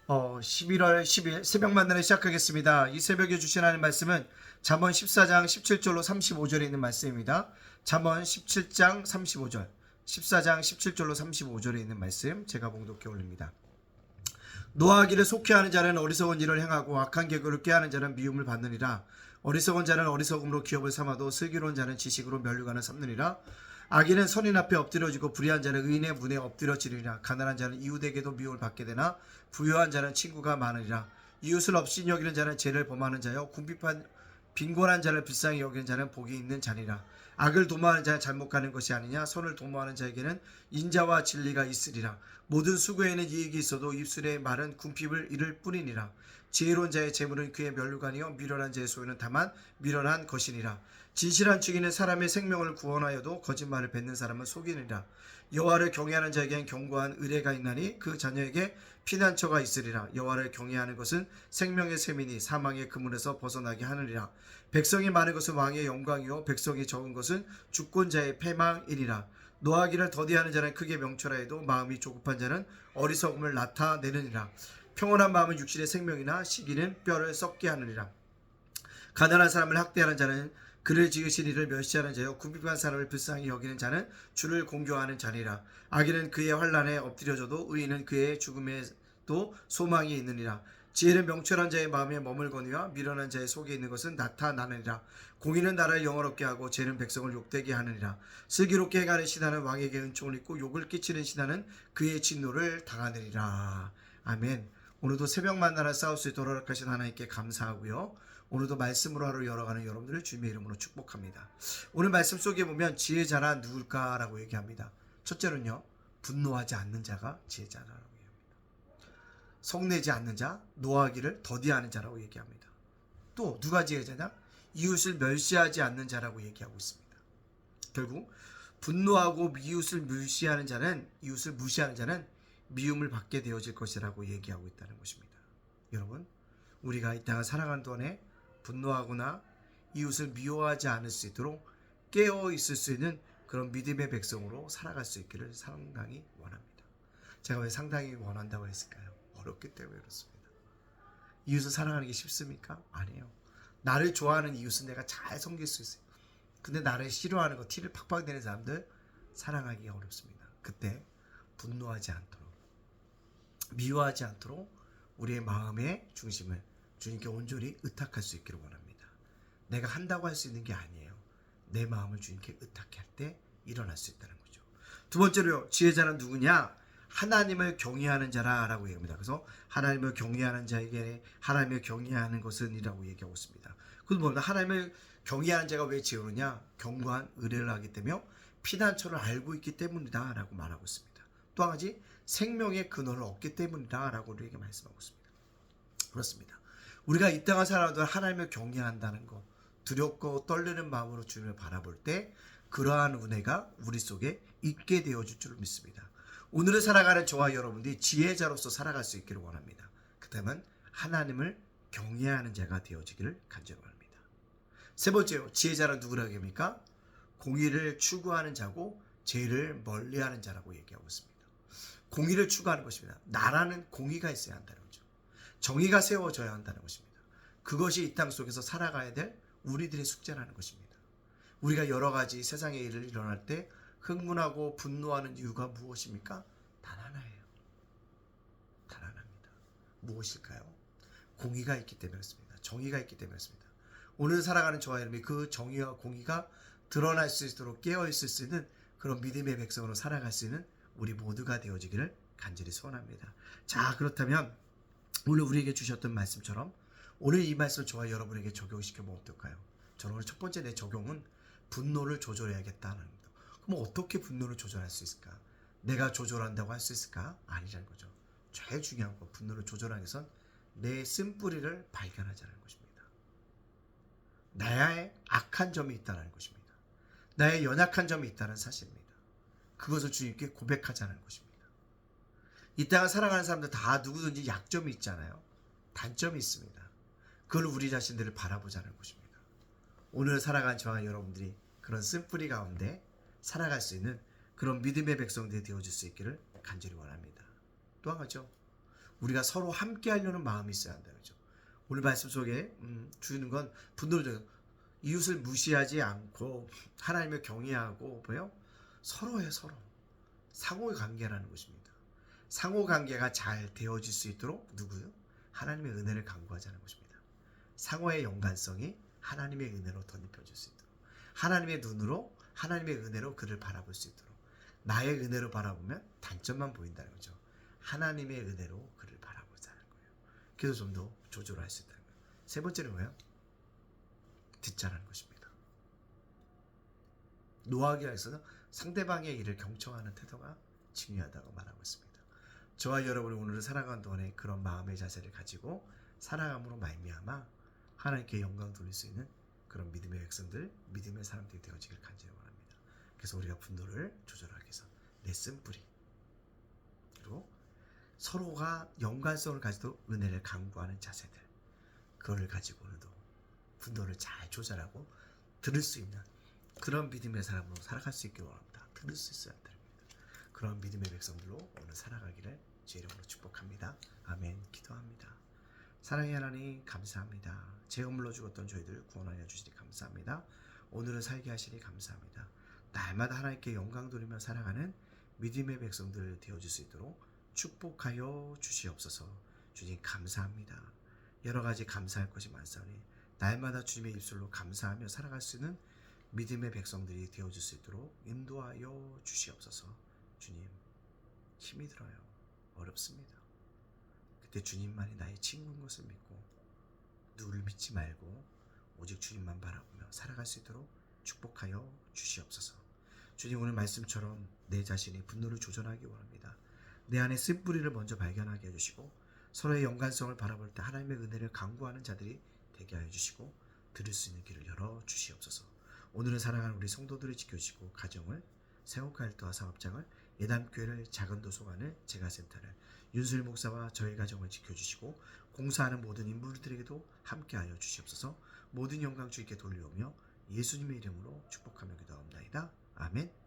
11월 10일 새벽 만나를 시작하겠습니다. 이 새벽에 주신 하나님 말씀은 잠언 14장 17절로 35절에 있는 말씀입니다. 잠언 17장 35절, 14장 17절로 35절에 있는 말씀 제가 봉독해 올립니다. 노하기를 속히 하는 자는 어리석은 일을 행하고 악한 계획을 꾀하는 자는 미움을 받느니라. 어리석은 자는 어리석음으로 기업을 삼아도 슬기로운 자는 지식으로 면류관을 삼느니라. 악인은 선인 앞에 엎드려지고 불의한 자는 의인의 문에 엎드려지리라. 가난한 자는 이웃에게도 미움을 받게 되나 부유한 자는 친구가 많으리라. 이웃을 업신 여기는 자는 죄를 범하는 자요 빈곤한 자를 불쌍히 여기는 자는 복이 있는 자니라. 악을 도모하는 자는 잘못 가는 것이 아니냐. 선을 도모하는 자에게는 인자와 진리가 있으리라. 모든 수고에는 이익이 있어도 입술의 말은 궁핍을 이룰 뿐이니라. 지혜로운 자의 재물은 그의 면류관이요 미련한 자의 소유는 다만 미련한 것이니라. 진실한 증인은 사람의 생명을 구원하여도 거짓말을 뱉는 사람은 속이니라. 여호와를 경외하는 자에겐 견고한 의뢰가 있나니 그 자녀에게 피난처가 있으리라. 여호와를 경외하는 것은 생명의 셈이니 사망의 그물에서 벗어나게 하느니라. 백성이 많은 것은 왕의 영광이요 백성이 적은 것은 주권자의 패망이니라. 노하기를 더디하는 자는 크게 명철하여도 마음이 조급한 자는 어리석음을 나타내느니라. 평온한 마음은 육신의 생명이나 시기는 뼈를 썩게 하느니라. 가난한 사람을 학대하는 자는 그를 지으신 이를 멸시하는 자요 궁핍한 사람을 불쌍히 여기는 자는 주를 공경하는 자니라. 악인은 그의 환난에 엎드려져도 의인은 그의 죽음에도 소망이 있느니라. 지혜는 명철한 자의 마음에 머물거니와 미련한 자의 속에 있는 것은 나타나느니라. 공의는 나라를 영화롭게 하고 죄는 백성을 욕되게 하느니라. 슬기롭게 행하는 신하는 왕에게 은총을 입고 욕을 끼치는 신하는 그의 진노를 당하느니라. 아멘. 오늘도 새벽 만나라 싸울 수 있도록 허락하신 하나님께 감사하고요. 오늘도 말씀으로 하루 열어가는 여러분들을 주님의 이름으로 축복합니다. 오늘 말씀 속에 보면 지혜자란 누굴까라고 얘기합니다. 첫째는요, 분노하지 않는 자가 지혜자라고 얘기합니다. 성내지 않는 자, 노하기를 더디하는 자라고 얘기합니다. 또 누가 지혜자냐? 이웃을 멸시하지 않는 자라고 얘기하고 있습니다. 결국 분노하고 이웃을 무시하는 자는 미움을 받게 되어질 것이라고 얘기하고 있다는 것입니다. 여러분, 우리가 이 땅을 살아가는 동안에 분노하거나 이웃을 미워하지 않을 수 있도록 깨어 있을 수 있는 그런 믿음의 백성으로 살아갈 수 있기를 상당히 원합니다. 제가 왜 상당히 원한다고 했을까요? 어렵기 때문에 그렇습니다. 이웃을 사랑하는 게 쉽습니까? 아니에요. 나를 좋아하는 이웃은 내가 잘 섬길 수 있어요. 근데 나를 싫어하는 거, 티를 팍팍 내는 사람들 사랑하기가 어렵습니다. 그때 분노하지 않도록, 미워하지 않도록 우리의 마음의 중심을 주님께 온전히 의탁할 수 있기를 원합니다. 내가 한다고 할 수 있는 게 아니에요. 내 마음을 주님께 의탁할 때 일어날 수 있다는 거죠. 두 번째로요, 지혜자는 누구냐? 하나님을 경외하는 자라라고 얘기합니다. 그래서 하나님을 경외하는 자에게 하나님을 경외하는 것은 이라고 얘기하고 있습니다. 그건 뭐냐? 하나님을 경외하는 자가 왜 지혜로냐? 견고한 의뢰를 하기 때문에 피난처를 알고 있기 때문이다 라고 말하고 있습니다. 또 한 가지, 생명의 근원을 얻기 때문이다 라고 우리에게 말씀하고 있습니다. 그렇습니다. 우리가 이 땅을 살아도 하나님을 경외한다는 것, 두렵고 떨리는 마음으로 주님을 바라볼 때 그러한 은혜가 우리 속에 있게 되어줄 줄 믿습니다. 오늘을 살아가는 저와 여러분들이 지혜자로서 살아갈 수 있기를 원합니다. 그렇다면 하나님을 경외하는 자가 되어지기를 간절히 원합니다. 세 번째로, 지혜자는 누구라고 합니까? 공의를 추구하는 자고 죄를 멀리하는 자라고 얘기하고 있습니다. 공의를 추구하는 것입니다. 나라는 공의가 있어야 한다는 거죠. 정의가 세워져야 한다는 것입니다. 그것이 이 땅 속에서 살아가야 될 우리들의 숙제라는 것입니다. 우리가 여러 가지 세상의 일을 일어날 때 흥분하고 분노하는 이유가 무엇입니까? 단 하나예요. 단 하나입니다. 무엇일까요? 공의가 있기 때문에 그렇습니다. 정의가 있기 때문에 그렇습니다. 오늘 살아가는 저와 여러분이 그 정의와 공의가 드러날 수 있도록 깨어있을 수 있는 그런 믿음의 백성으로 살아갈 수 있는 우리 모두가 되어지기를 간절히 소원합니다. 자, 그렇다면 오늘 우리에게 주셨던 말씀처럼 오늘 이 말씀을 저와 여러분에게 적용시켜보면 어떨까요? 저는 오늘 첫 번째 내 적용은 분노를 조절해야겠다는 겁니다. 그럼 어떻게 분노를 조절할 수 있을까? 내가 조절한다고 할 수 있을까? 아니라는 거죠. 제일 중요한 거, 분노를 조절하기 위해선 내 쓴뿌리를 발견하자는 것입니다. 나의 악한 점이 있다는 것입니다. 나의 연약한 점이 있다는 사실입니다. 그것을 주님께 고백하자는 것입니다. 이 땅을 살아가는 사람들 다 누구든지 약점이 있잖아요. 단점이 있습니다. 그걸 우리 자신들을 바라보자는 것입니다. 오늘 살아가는 저와 여러분들이 그런 쓴뿌리 가운데 살아갈 수 있는 그런 믿음의 백성들이 되어줄 수 있기를 간절히 원합니다. 또 한 가지죠. 우리가 서로 함께 하려는 마음이 있어야 한다. 그죠? 오늘 말씀 속에 주는 건 분노를 이웃을 무시하지 않고 하나님을 경외하고 뭐요? 서로예요, 서로. 상호의 관계라는 것입니다. 상호 관계가 잘 되어질 수 있도록 누구요? 하나님의 은혜를 간구하자는 것입니다. 상호의 연관성이 하나님의 은혜로 덧입혀질 수 있도록, 하나님의 눈으로 하나님의 은혜로 그를 바라볼 수 있도록, 나의 은혜로 바라보면 단점만 보인다는 거죠. 하나님의 은혜로 그를 바라보자는 거예요. 그래서 좀 더 조절할 수 있다는 거예요. 세 번째는 뭐예요? 듣자라는 것입니다. 노하기에서는 상대방의 일을 경청하는 태도가 중요하다고 말하고 있습니다. 저와 여러분이 오늘을 살아가는 동안에 그런 마음의 자세를 가지고 살아감으로 말미암아 하나님께 영광 돌릴 수 있는 그런 믿음의 백성들, 믿음의 사람들이 되어지길 간절히 원합니다. 그래서 우리가 분노를 조절하기 위해서 내 쓴뿌리, 그리고 서로가 연관성을 가지고 은혜를 강구하는 자세들, 그거를 가지고 오늘도 분노를 잘 조절하고 들을 수 있는 그런 믿음의 사람으로 살아갈 수 있기를 원합니다. 들을 수 있어야 됩니다. 그런 믿음의 백성들로 오늘 살아가기를 주의 이름으로 축복합니다. 아멘. 기도합니다. 사랑의 하나님 감사합니다. 제물로 죽었던 저희들 구원하여 주시니 감사합니다. 오늘은 살게 하시니 감사합니다. 날마다 하나님께 영광 돌리며 살아가는 믿음의 백성들 되어줄 수 있도록 축복하여 주시옵소서. 주님 감사합니다. 여러 가지 감사할 것이 많사오니 날마다 주님의 입술로 감사하며 살아갈 수 있는 믿음의 백성들이 되어줄 수 있도록 인도하여 주시옵소서. 주님 힘이 들어요. 어렵습니다. 그때 주님만이 나의 친구인 것을 믿고 누구를 믿지 말고 오직 주님만 바라보며 살아갈 수 있도록 축복하여 주시옵소서. 주님 오늘 말씀처럼 내 자신이 분노를 조절하기 원합니다. 내 안에 쓴뿌리를 먼저 발견하게 해주시고 서로의 연관성을 바라볼 때 하나님의 은혜를 간구하는 자들이 되게 하여 주시고 들을 수 있는 길을 열어 주시옵소서. 오늘은 사랑하는 우리 성도들을 지켜주시고 가정을 세워갈도와 사업장을 예담교회를 작은 도서관을 재가센터를 윤수일 목사와 저희 가정을 지켜주시고 공사하는 모든 인물들에게도 함께하여 주시옵소서. 모든 영광 주님께 돌려오며 예수님의 이름으로 축복하며 기도하옵나이다. 아멘.